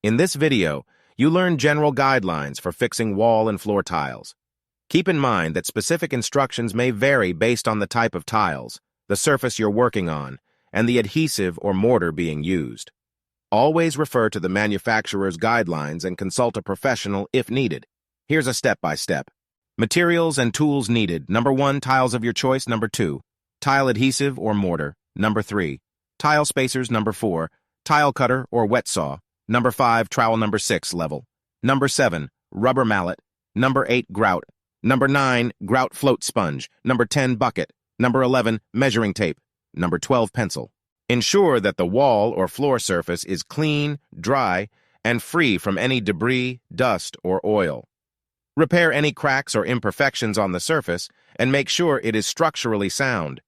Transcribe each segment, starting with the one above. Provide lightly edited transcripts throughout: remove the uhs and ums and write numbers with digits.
In this video, you learn general guidelines for fixing wall and floor tiles. Keep in mind that specific instructions may vary based on the type of tiles, the surface you're working on, and the adhesive or mortar being used. Always refer to the manufacturer's guidelines and consult a professional if needed. Here's a step-by-step. Materials and tools needed. Number 1, tiles of your choice. Number 2, tile adhesive or mortar. Number 3, tile spacers. Number 4, tile cutter or wet saw. Number 5, trowel. Number 6, level. Number 7, rubber mallet. Number 8, grout. Number 9, grout float sponge. Number 10, bucket. Number 11, measuring tape. Number 12, pencil. Ensure that the wall or floor surface is clean, dry, and free from any debris, dust, or oil. Repair any cracks or imperfections on the surface and make sure it is structurally sound.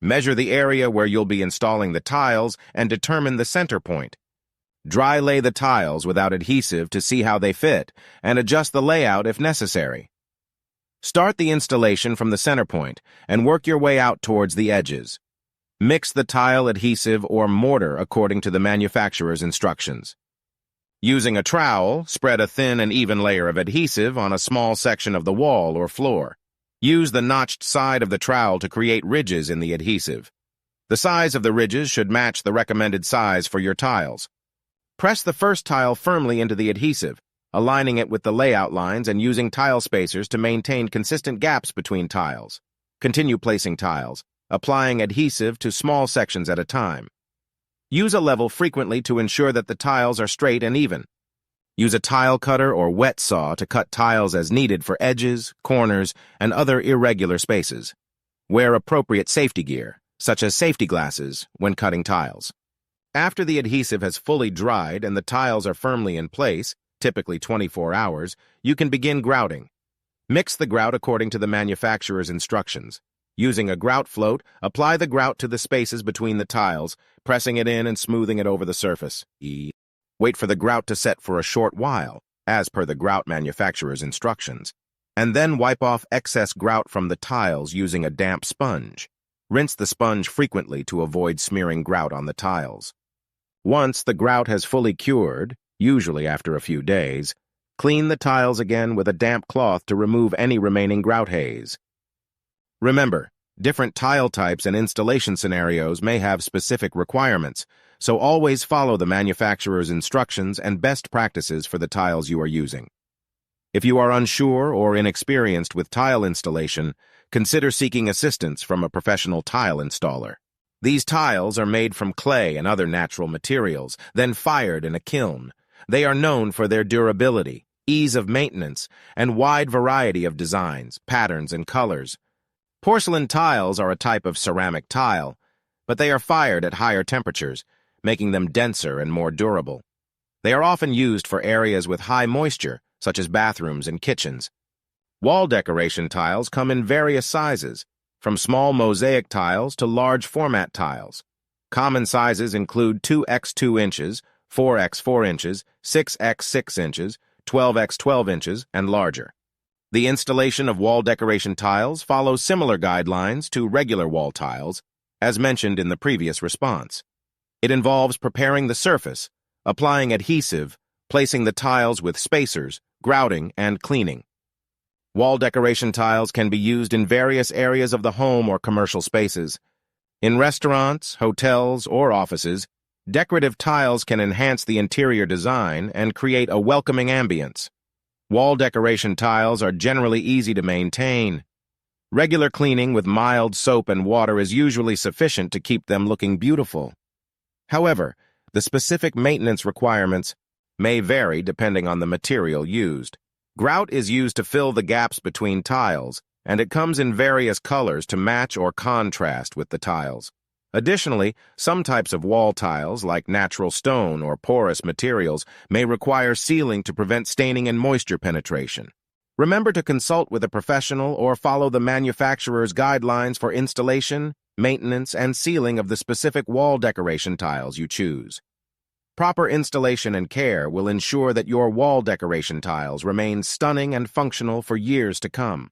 Measure the area where you'll be installing the tiles and determine the center point. Dry lay the tiles without adhesive to see how they fit and adjust the layout if necessary. Start the installation from the center point and work your way out towards the edges. Mix the tile adhesive or mortar according to the manufacturer's instructions. Using a trowel, spread a thin and even layer of adhesive on a small section of the wall or floor. Use the notched side of the trowel to create ridges in the adhesive. The size of the ridges should match the recommended size for your tiles. Press the first tile firmly into the adhesive, aligning it with the layout lines and using tile spacers to maintain consistent gaps between tiles. Continue placing tiles, applying adhesive to small sections at a time. Use a level frequently to ensure that the tiles are straight and even. Use a tile cutter or wet saw to cut tiles as needed for edges, corners, and other irregular spaces. Wear appropriate safety gear, such as safety glasses, when cutting tiles. After the adhesive has fully dried and the tiles are firmly in place, typically 24 hours, you can begin grouting. Mix the grout according to the manufacturer's instructions. Using a grout float, apply the grout to the spaces between the tiles, pressing it in and smoothing it over the surface. Wait for the grout to set for a short while, as per the grout manufacturer's instructions, and then wipe off excess grout from the tiles using a damp sponge. Rinse the sponge frequently to avoid smearing grout on the tiles. Once the grout has fully cured, usually after a few days, clean the tiles again with a damp cloth to remove any remaining grout haze. Remember, different tile types and installation scenarios may have specific requirements, so always follow the manufacturer's instructions and best practices for the tiles you are using. If you are unsure or inexperienced with tile installation, consider seeking assistance from a professional tile installer. These tiles are made from clay and other natural materials, then fired in a kiln. They are known for their durability, ease of maintenance, and wide variety of designs, patterns, and colors. Porcelain tiles are a type of ceramic tile, but they are fired at higher temperatures, making them denser and more durable. They are often used for areas with high moisture, such as bathrooms and kitchens. Wall decoration tiles come in various sizes, from small mosaic tiles to large format tiles. Common sizes include 2x 2 inches, 4x 4 inches, 6x 6 inches, 12x 12 inches, and larger. The installation of wall decoration tiles follows similar guidelines to regular wall tiles, as mentioned in the previous response. It involves preparing the surface, applying adhesive, placing the tiles with spacers, grouting, and cleaning. Wall decoration tiles can be used in various areas of the home or commercial spaces. In restaurants, hotels, or offices, decorative tiles can enhance the interior design and create a welcoming ambience. Wall decoration tiles are generally easy to maintain. Regular cleaning with mild soap and water is usually sufficient to keep them looking beautiful. However, the specific maintenance requirements may vary depending on the material used. Grout is used to fill the gaps between tiles, and it comes in various colors to match or contrast with the tiles. Additionally, some types of wall tiles, like natural stone or porous materials, may require sealing to prevent staining and moisture penetration. Remember to consult with a professional or follow the manufacturer's guidelines for installation, maintenance, and sealing of the specific wall decoration tiles you choose. Proper installation and care will ensure that your wall decoration tiles remain stunning and functional for years to come.